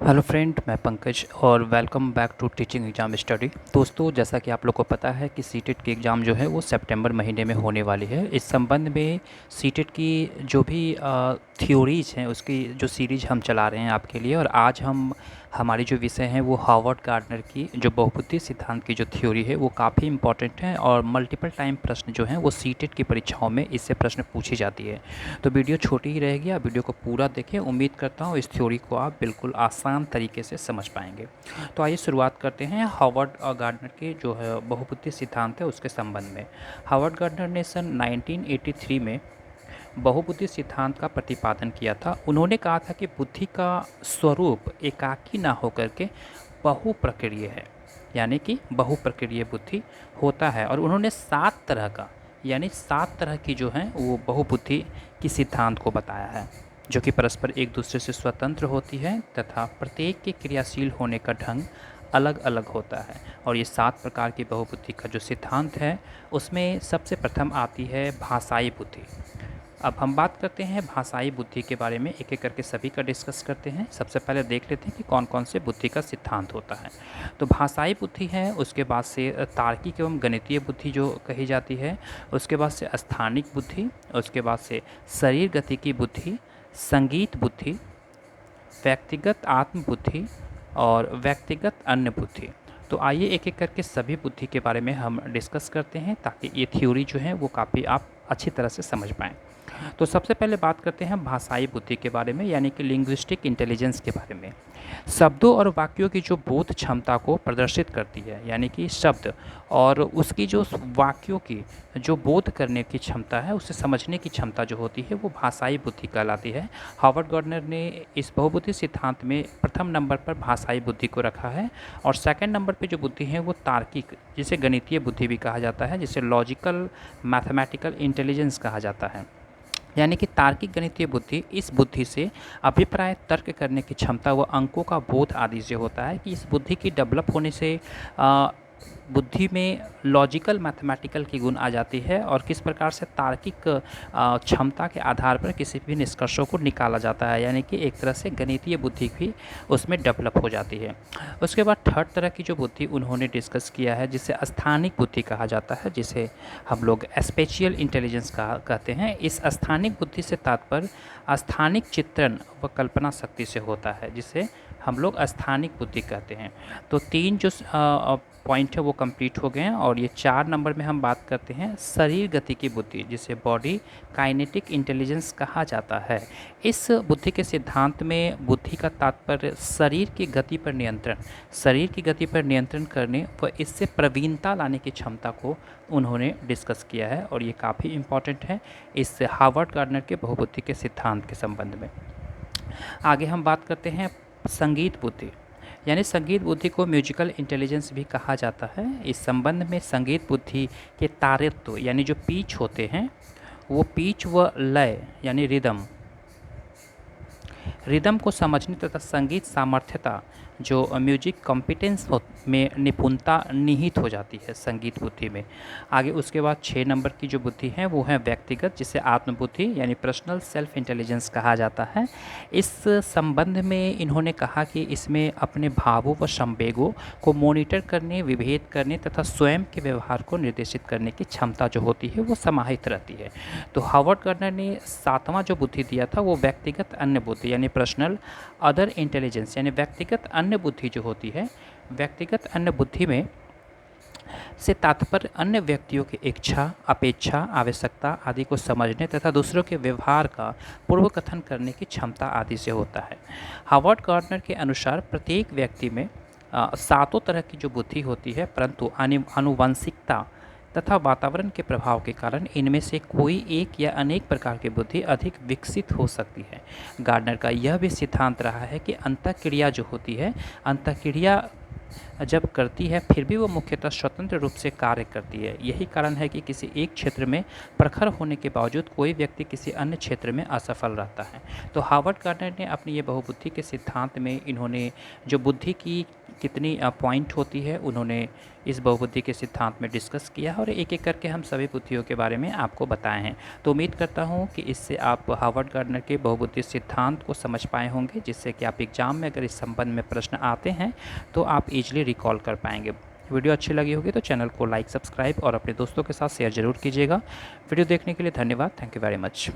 Hello friend, मैं पंकज और welcome back to teaching exam study. दोस्तों, जैसा कि आप लोग को पता है कि सीटेट की एग्ज़ाम जो है वो सितंबर महीने में होने वाली है। इस संबंध में सीटेट की जो भी थ्योरीज़ हैं उसकी जो सीरीज़ हम चला रहे हैं आपके लिए, और आज हम हमारी जो विषय हैं वो हार्वर्ड गार्डनर की जो बहुपदी सिद्धांत की जो थ्योरी है वो काफ़ी इंपॉर्टेंट है, और मल्टीपल टाइम प्रश्न जो हैं वो सीटेट की परीक्षाओं में इससे प्रश्न पूछी जाती है। तो वीडियो छोटी ही रहेगी, आप वीडियो को पूरा देखें। उम्मीद करता हूँ इस थ्योरी को आप बिल्कुल आसान तरीके से समझ पाएंगे। तो आइए शुरुआत करते हैं हार्वर्ड गार्डनर के जो है बहुपदी सिद्धांत है उसके संबंध में। हार्वर्ड गार्डनर ने सन 1983 में बहुबुद्धि सिद्धांत का प्रतिपादन किया था। उन्होंने कहा था कि बुद्धि का स्वरूप एकाकी ना होकर के बहुप्रक्रिय है, यानी कि बहुप्रक्रिय बुद्धि होता है। और उन्होंने 7 तरह का, यानी 7 तरह की जो है वो बहुबुद्धि की सिद्धांत को बताया है, जो कि परस्पर एक दूसरे से स्वतंत्र होती है तथा प्रत्येक के क्रियाशील होने का ढंग अलग अलग होता है। और ये 7 प्रकार की बहुबुद्धि का जो सिद्धांत है उसमें सबसे प्रथम आती है भाषाई बुद्धि। अब हम बात करते हैं भाषाई बुद्धि के बारे में, एक एक करके सभी का डिस्कस करते हैं। सबसे पहले देख लेते हैं कि कौन कौन से बुद्धि का सिद्धांत होता है। तो भाषाई बुद्धि है, उसके बाद से तार्किक एवं गणितीय बुद्धि जो कही जाती है, उसके बाद से स्थानिक बुद्धि, उसके बाद से शरीर गति की बुद्धि, संगीत बुद्धि, व्यक्तिगत आत्म बुद्धि और व्यक्तिगत अन्य बुद्धि। तो आइए एक एक करके सभी बुद्धि के बारे में हम डिस्कस करते हैं, ताकि ये थ्योरी जो है वो काफ़ी आप अच्छी तरह से समझ पाएँ। तो सबसे पहले बात करते हैं भाषाई बुद्धि के बारे में, यानी कि लिंग्विस्टिक इंटेलिजेंस के बारे में। शब्दों और वाक्यों की जो बोध क्षमता को प्रदर्शित करती है, यानी कि शब्द और उसकी जो वाक्यों की जो बोध करने की क्षमता है, उसे समझने की क्षमता जो होती है वो भाषाई बुद्धि कहलाती है। हार्वर्ड गार्डनर ने इस बहुबुद्धि सिद्धांत में प्रथम नंबर पर भाषाई बुद्धि को रखा है, और सेकंड नंबर पे जो बुद्धि है वो तार्किक, जिसे गणितीय बुद्धि भी कहा जाता है, जिसे लॉजिकल मैथमेटिकल इंटेलिजेंस कहा जाता है। यानी कि तार्किक गणितीय बुद्धि, इस बुद्धि से अभिप्राय तर्क करने की क्षमता व अंकों का बोध आदि से होता है। कि इस बुद्धि की डेवलप होने से बुद्धि में लॉजिकल मैथमेटिकल की गुण आ जाती है, और किस प्रकार से तार्किक क्षमता के आधार पर किसी भी निष्कर्षों को निकाला जाता है, यानी कि एक तरह से गणितीय बुद्धि भी उसमें डेवलप हो जाती है। उसके बाद थर्ड तरह की जो बुद्धि उन्होंने डिस्कस किया है, जिसे स्थानिक बुद्धि कहा जाता है, जिसे हम लोग स्पेशियल इंटेलिजेंस कहते हैं। इस स्थानिक बुद्धि से तात्पर्य स्थानिक चित्रण व कल्पना शक्ति से होता है, जिसे हम लोग स्थानिक बुद्धि कहते हैं। तो 3 जो पॉइंट है वो कंप्लीट हो गए हैं। और ये 4 नंबर में हम बात करते हैं शरीर गति की बुद्धि, जिसे बॉडी काइनेटिक इंटेलिजेंस कहा जाता है। इस बुद्धि के सिद्धांत में बुद्धि का तात्पर्य शरीर की गति पर नियंत्रण, शरीर की गति पर नियंत्रण करने व इससे प्रवीणता लाने की क्षमता को उन्होंने डिस्कस किया है, और ये काफ़ी इम्पॉर्टेंट है इस हार्वर्ड गार्डनर के बहुबुद्धि के सिद्धांत के संबंध में। आगे हम बात करते हैं संगीत बुद्धि, यानी संगीत बुद्धि को म्यूजिकल इंटेलिजेंस भी कहा जाता है। इस संबंध में संगीत बुद्धि के तारित्व, यानी जो पीच होते हैं वो पीच व लय, यानी रिदम को समझने तथा संगीत सामर्थ्यता, जो म्यूजिक कॉम्पिटेंस में निपुणता निहित हो जाती है संगीत बुद्धि में। आगे उसके बाद 6 नंबर की जो बुद्धि है वो है व्यक्तिगत, जिसे आत्मबुद्धि यानी पर्सनल सेल्फ इंटेलिजेंस कहा जाता है। इस संबंध में इन्होंने कहा कि इसमें अपने भावों व संवेगों को मॉनिटर करने, विभेद करने तथा स्वयं के व्यवहार को निर्देशित करने की क्षमता जो होती है वो समाहित रहती है। तो हार्वर्ड गार्डनर ने 7वां जो बुद्धि दिया था वो व्यक्तिगत अन्य बुद्धि, यानी पर्सनल अदर इंटेलिजेंस, यानी व्यक्तिगत अन्य बुद्धि जो होती है। व्यक्तिगत अन्य बुद्धि में से तात्पर्य अन्य व्यक्तियों की इच्छा, अपेक्षा, आवश्यकता आदि को समझने तथा दूसरों के व्यवहार का पूर्व कथन करने की क्षमता आदि से होता है। हार्वर्ड गार्डनर के अनुसार प्रत्येक व्यक्ति में 7 तरह की जो बुद्धि होती है, परंतु आनुवंशिकता तथा वातावरण के प्रभाव के कारण इनमें से कोई एक या अनेक प्रकार की बुद्धि अधिक विकसित हो सकती है। गार्डनर का यह भी सिद्धांत रहा है कि अंतःक्रिया जो होती है, अंतःक्रिया जब करती है फिर भी वो मुख्यतः स्वतंत्र रूप से कार्य करती है। यही कारण है कि किसी एक क्षेत्र में प्रखर होने के बावजूद कोई व्यक्ति किसी अन्य क्षेत्र में असफल रहता है। तो हार्वर्ड गार्डनर ने अपनी ये बहुबुद्धि के सिद्धांत में इन्होंने जो बुद्धि की कितनी पॉइंट होती है, उन्होंने इस बहुबुद्धि के सिद्धांत में डिस्कस किया है और एक एक करके हम सभी बुद्धियों के बारे में आपको बताए हैं। तो उम्मीद करता हूँ कि इससे आप हार्वर्ड गार्डनर के बहुबुद्धि सिद्धांत को समझ पाए होंगे, जिससे कि आप एग्ज़ाम में अगर इस संबंध में प्रश्न आते हैं तो आप ईजिली रिकॉल कर पाएंगे। वीडियो अच्छी लगी होगी तो चैनल को लाइक, सब्सक्राइब और अपने दोस्तों के साथ शेयर ज़रूर कीजिएगा। वीडियो देखने के लिए धन्यवाद। Thank you very much.